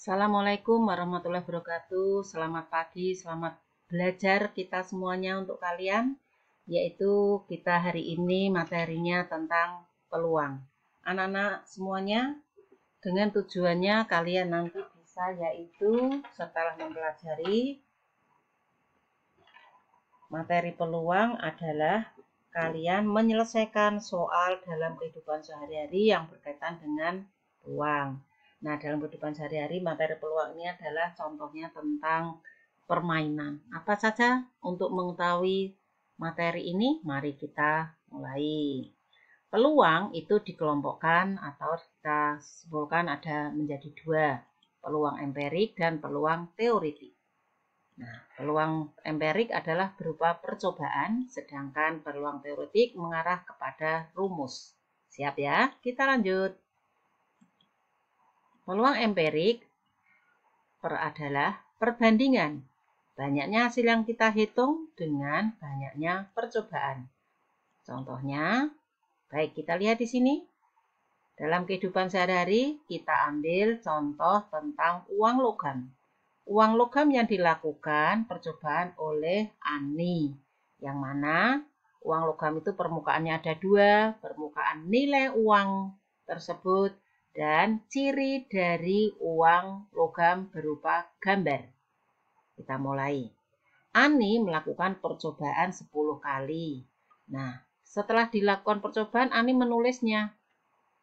Assalamualaikum warahmatullahi wabarakatuh. Selamat pagi, selamat belajar kita semuanya untuk kalian. Yaitu kita hari ini materinya tentang peluang. Anak-anak semuanya dengan tujuannya kalian nanti bisa yaitu setelah mempelajari materi peluang adalah kalian menyelesaikan soal dalam kehidupan sehari-hari yang berkaitan dengan peluang. Nah, dalam kehidupan sehari-hari, materi peluang ini adalah contohnya tentang permainan. Apa saja untuk mengetahui materi ini? Mari kita mulai. Peluang itu dikelompokkan atau kita simpulkan ada menjadi dua, peluang empirik dan peluang teoritik. Nah, peluang empirik adalah berupa percobaan, sedangkan peluang teoritik mengarah kepada rumus. Siap ya? Kita lanjut. Peluang empirik adalah perbandingan banyaknya hasil yang kita hitung dengan banyaknya percobaan. Contohnya, baik kita lihat di sini. Dalam kehidupan sehari-hari, kita ambil contoh tentang uang logam. Uang logam yang dilakukan percobaan oleh Ani. Yang mana uang logam itu permukaannya ada dua, permukaan nilai uang tersebut dan ciri dari uang logam berupa gambar. Kita mulai. Ani melakukan percobaan 10 kali. Nah, setelah dilakukan percobaan, Ani menulisnya.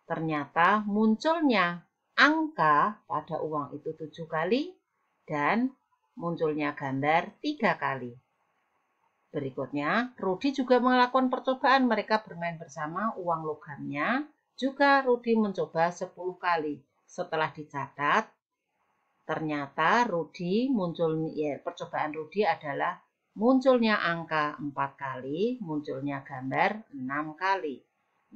Ternyata munculnya angka pada uang itu 7 kali dan munculnya gambar 3 kali. Berikutnya, Rudi juga melakukan percobaan. Mereka bermain bersama uang logamnya. Juga Rudi mencoba 10 kali. Setelah dicatat, ternyata percobaan Rudi adalah munculnya angka 4 kali, munculnya gambar 6 kali.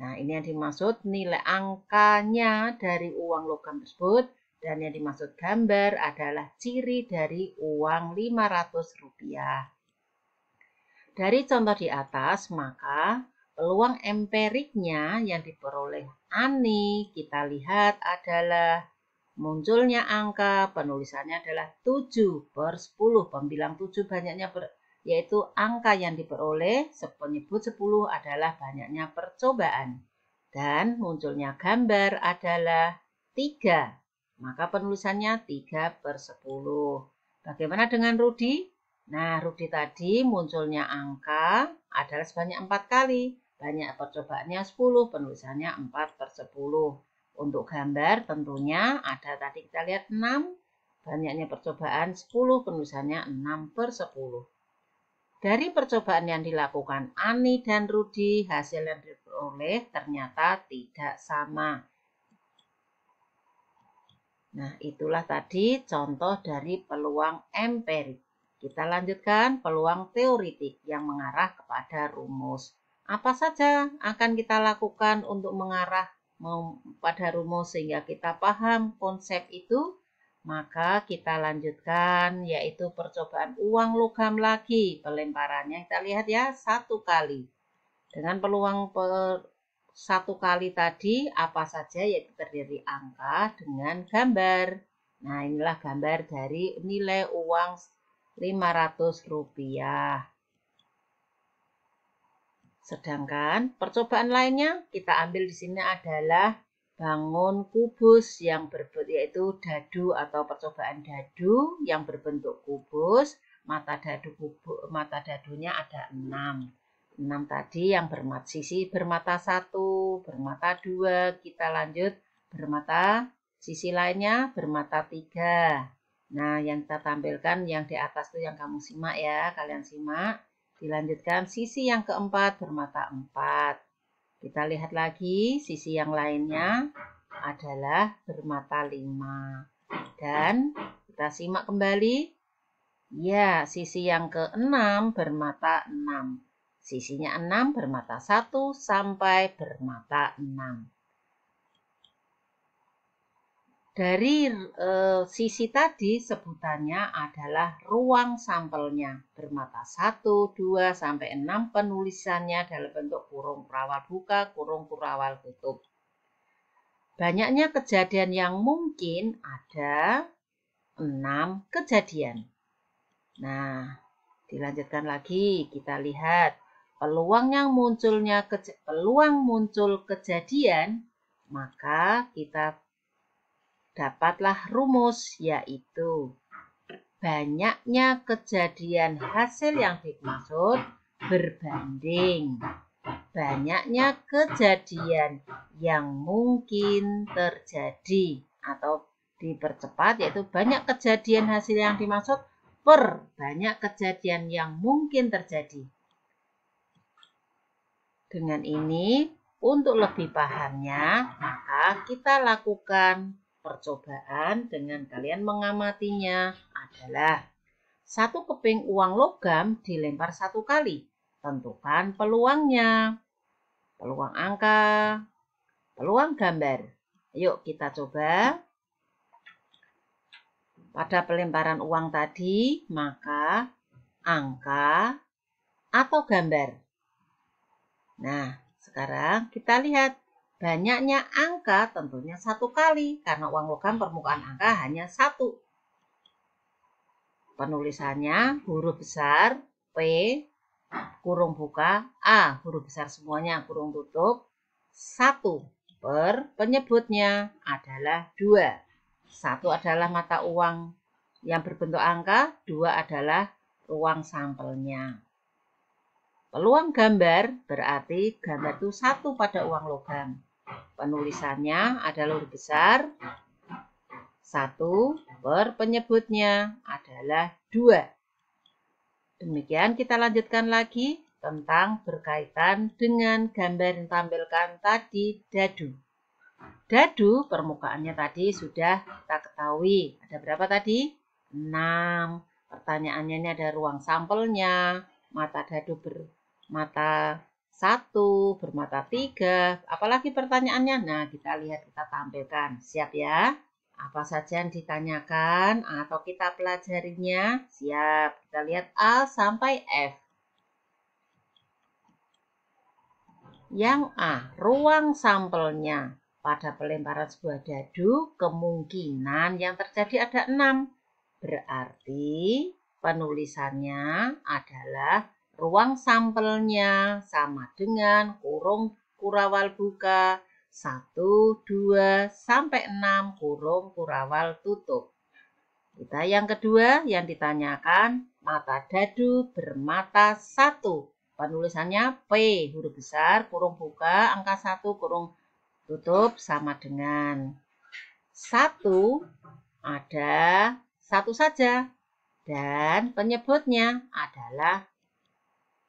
Nah, ini yang dimaksud nilai angkanya dari uang logam tersebut. Dan yang dimaksud gambar adalah ciri dari uang Rp500. Dari contoh di atas, maka peluang empiriknya yang diperoleh Ani, kita lihat adalah munculnya angka, penulisannya adalah 7/10. Pembilang 7 banyaknya yaitu angka yang diperoleh, penyebut 10 adalah banyaknya percobaan. Dan munculnya gambar adalah 3. Maka penulisannya 3/10. Bagaimana dengan Rudi? Nah, Rudi tadi munculnya angka adalah sebanyak 4 kali. Banyak percobaannya 10, penulisannya 4/10. Untuk gambar tentunya ada tadi kita lihat 6, banyaknya percobaan 10, penulisannya 6/10. Dari percobaan yang dilakukan Ani dan Rudi, hasil yang diperoleh ternyata tidak sama. Nah, itulah tadi contoh dari peluang empirik. Kita lanjutkan peluang teoritik yang mengarah kepada rumus. Apa saja akan kita lakukan untuk mengarah pada rumus sehingga kita paham konsep itu? Maka kita lanjutkan yaitu percobaan uang logam lagi. Pelemparannya kita lihat ya, 1 kali. Dengan peluang 1 kali tadi apa saja yaitu terdiri angka dengan gambar. Nah, inilah gambar dari nilai uang Rp500. Sedangkan percobaan lainnya kita ambil di sini adalah bangun kubus yang yaitu dadu atau percobaan dadu yang berbentuk kubus. Mata dadunya ada 6. 6 tadi yang sisi bermata 1, bermata 2. Kita lanjut sisi lainnya bermata 3. Nah, yang kita tampilkan yang di atas itu yang kamu simak ya, kalian simak. Dilanjutkan sisi yang keempat bermata 4. Kita lihat lagi sisi yang lainnya adalah bermata 5. Dan kita simak kembali. Ya, sisi yang ke-6 bermata 6. Sisinya 6 bermata 1 sampai bermata 6. Dari sisi tadi sebutannya adalah ruang sampelnya. Bermata 1, 2, sampai 6 penulisannya dalam bentuk kurung kurawal buka, kurung kurawal tutup. Banyaknya kejadian yang mungkin ada 6 kejadian. Nah, dilanjutkan lagi, kita lihat peluang muncul kejadian, maka kita dapatlah rumus, yaitu banyaknya kejadian hasil yang dimaksud berbanding banyaknya kejadian yang mungkin terjadi, atau dipercepat yaitu banyak kejadian hasil yang dimaksud per banyak kejadian yang mungkin terjadi. Dengan ini, untuk lebih pahamnya, maka kita lakukan percobaan dengan kalian mengamatinya adalah 1 keping uang logam dilempar 1 kali. Tentukan peluangnya. Peluang angka, peluang gambar. Yuk kita coba. Pada pelemparan uang tadi, maka angka atau gambar. Nah, sekarang kita lihat. Banyaknya angka tentunya 1 kali, karena uang logam permukaan angka hanya 1. Penulisannya huruf besar P, kurung buka, A, huruf besar semuanya, kurung tutup, 1 per penyebutnya adalah 2. 1 adalah mata uang yang berbentuk angka, 2 adalah ruang sampelnya. Peluang gambar berarti gambar itu 1 pada uang logam. Penulisannya adalah huruf besar, 1 per penyebutnya adalah 2. Demikian kita lanjutkan lagi tentang berkaitan dengan gambar yang ditampilkan tadi, dadu. Dadu permukaannya tadi sudah kita ketahui. Ada berapa tadi? 6. Pertanyaannya ini ada ruang sampelnya. Mata dadu bermata 1, bermata 3. Apalagi pertanyaannya? Nah, kita lihat, kita tampilkan. Siap ya? Apa saja yang ditanyakan atau kita pelajarinya? Siap. Kita lihat A sampai F. Yang A, ruang sampelnya. Pada pelemparan sebuah dadu, kemungkinan yang terjadi ada 6. Berarti penulisannya adalah ruang sampelnya sama dengan kurung kurawal buka 1, 2, sampai 6 kurung kurawal tutup. Kita yang kedua yang ditanyakan, mata dadu bermata 1. Penulisannya P, huruf besar, kurung buka, angka 1, kurung tutup sama dengan 1, ada 1 saja. Dan penyebutnya adalah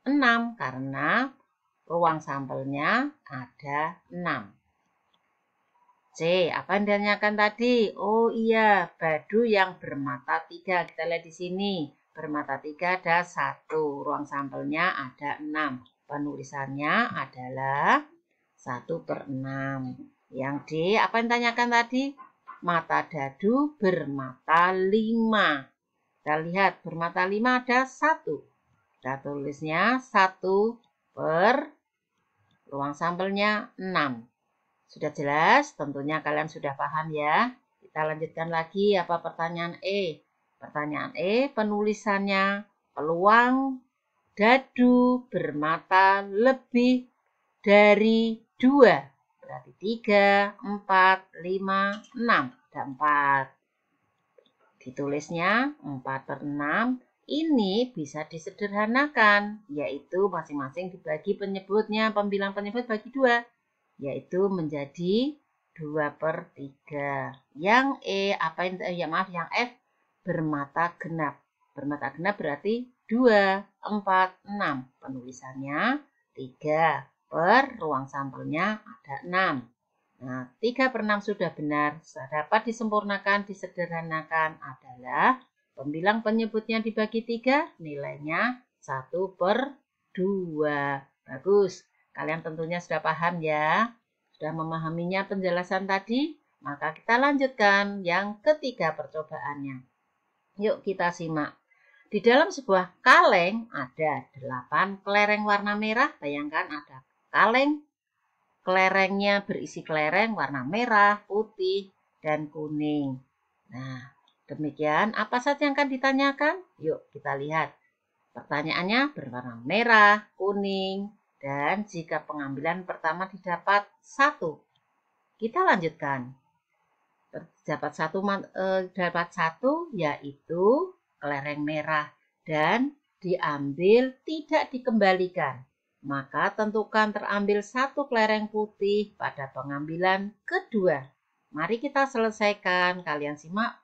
6 karena ruang sampelnya ada 6. C, apa yang ditanyakan tadi? Oh iya, dadu yang bermata 3. Kita lihat di sini. Bermata 3 ada 1. Ruang sampelnya ada 6. Penulisannya adalah 1 per 6. Yang D, apa yang ditanyakan tadi? Mata dadu bermata 5. Kita lihat, bermata 5 ada 1. Kita tulisnya 1 per ruang sampelnya 6. Sudah jelas? Tentunya kalian sudah paham ya. Kita lanjutkan lagi apa pertanyaan E. Pertanyaan E, penulisannya peluang dadu bermata lebih dari 2. Berarti 3, 4, 5, 6. Ada 4. Ditulisnya 4 per 6. Ini bisa disederhanakan, yaitu masing-masing dibagi penyebutnya, pembilang penyebut bagi 2. Yaitu menjadi 2 per 3. Yang E, yang F bermata genap. Bermata genap berarti 2, 4, 6. Penulisannya 3 per ruang sampelnya ada 6. Nah, 3 per 6 sudah benar. Dapat disempurnakan, disederhanakan adalah pembilang penyebutnya dibagi 3, nilainya 1 per 2. Bagus. Kalian tentunya sudah paham ya, sudah memahaminya penjelasan tadi, maka kita lanjutkan yang ketiga percobaannya. Yuk kita simak. Di dalam sebuah kaleng ada 8 kelereng warna merah. Bayangkan ada kaleng, kelerengnya berisi kelereng warna merah, putih, dan kuning. Nah, Demikian, apa saja yang akan ditanyakan? Yuk kita lihat. Pertanyaannya berwarna merah, kuning, dan jika pengambilan pertama didapat 1. Kita lanjutkan. Dapat satu yaitu kelereng merah dan diambil tidak dikembalikan. Maka tentukan terambil 1 kelereng putih pada pengambilan kedua. Mari kita selesaikan. Kalian simak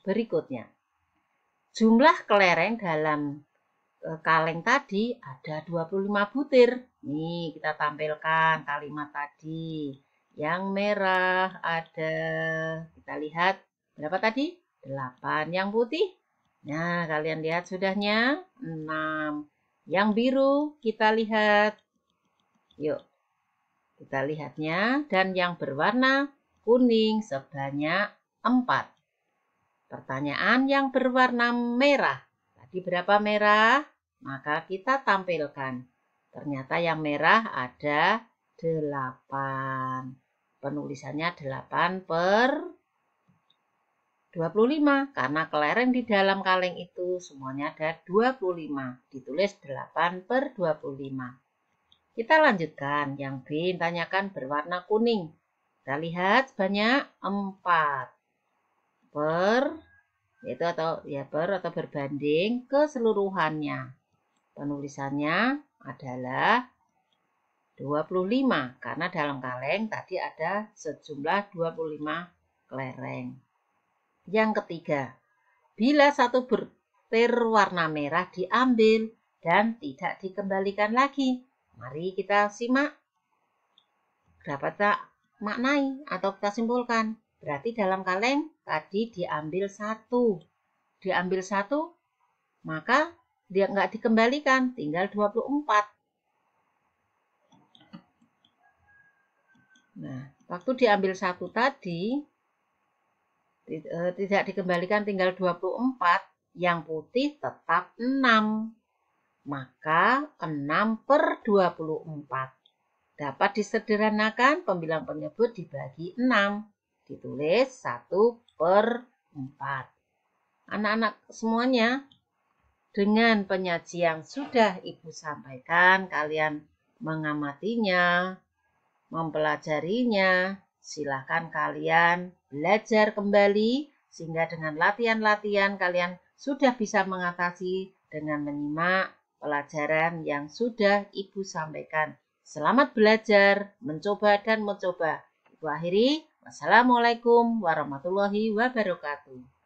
berikutnya. Jumlah kelereng dalam kaleng tadi ada 25 butir. Nih kita tampilkan kalimat tadi. Yang merah ada, kita lihat berapa tadi? 8. Yang putih? Nah, kalian lihat sudahnya 6. Yang biru kita lihat. Yuk, kita lihatnya. Dan yang berwarna kuning sebanyak 4. Pertanyaan yang berwarna merah. Tadi berapa merah? Maka kita tampilkan. Ternyata yang merah ada 8. Penulisannya 8 per 25. Karena kelereng di dalam kaleng itu semuanya ada 25. Ditulis 8 per 25. Kita lanjutkan. Yang B ditanyakan berwarna kuning. Kita lihat sebanyak 4. Per atau berbanding keseluruhannya. Penulisannya adalah 25 karena dalam kaleng tadi ada sejumlah 25 kelereng. Yang ketiga, bila 1 butir warna merah diambil dan tidak dikembalikan lagi. Mari kita simak. Dapat tak maknai atau kita simpulkan? Berarti dalam kaleng tadi diambil 1. Diambil 1, maka dia nggak dikembalikan, tinggal 24. Nah, waktu diambil 1 tadi, tidak dikembalikan tinggal 24, yang putih tetap 6. Maka 6 per 24. Dapat disederhanakan, pembilang penyebut dibagi 6. Ditulis 1 per 4. Anak-anak semuanya, dengan penyaji yang sudah Ibu sampaikan, kalian mengamatinya, mempelajarinya, silahkan kalian belajar kembali sehingga dengan latihan-latihan kalian sudah bisa mengatasi dengan menyimak pelajaran yang sudah Ibu sampaikan. Selamat belajar, mencoba dan mencoba. Ibu akhiri, wassalamualaikum warahmatullahi wabarakatuh.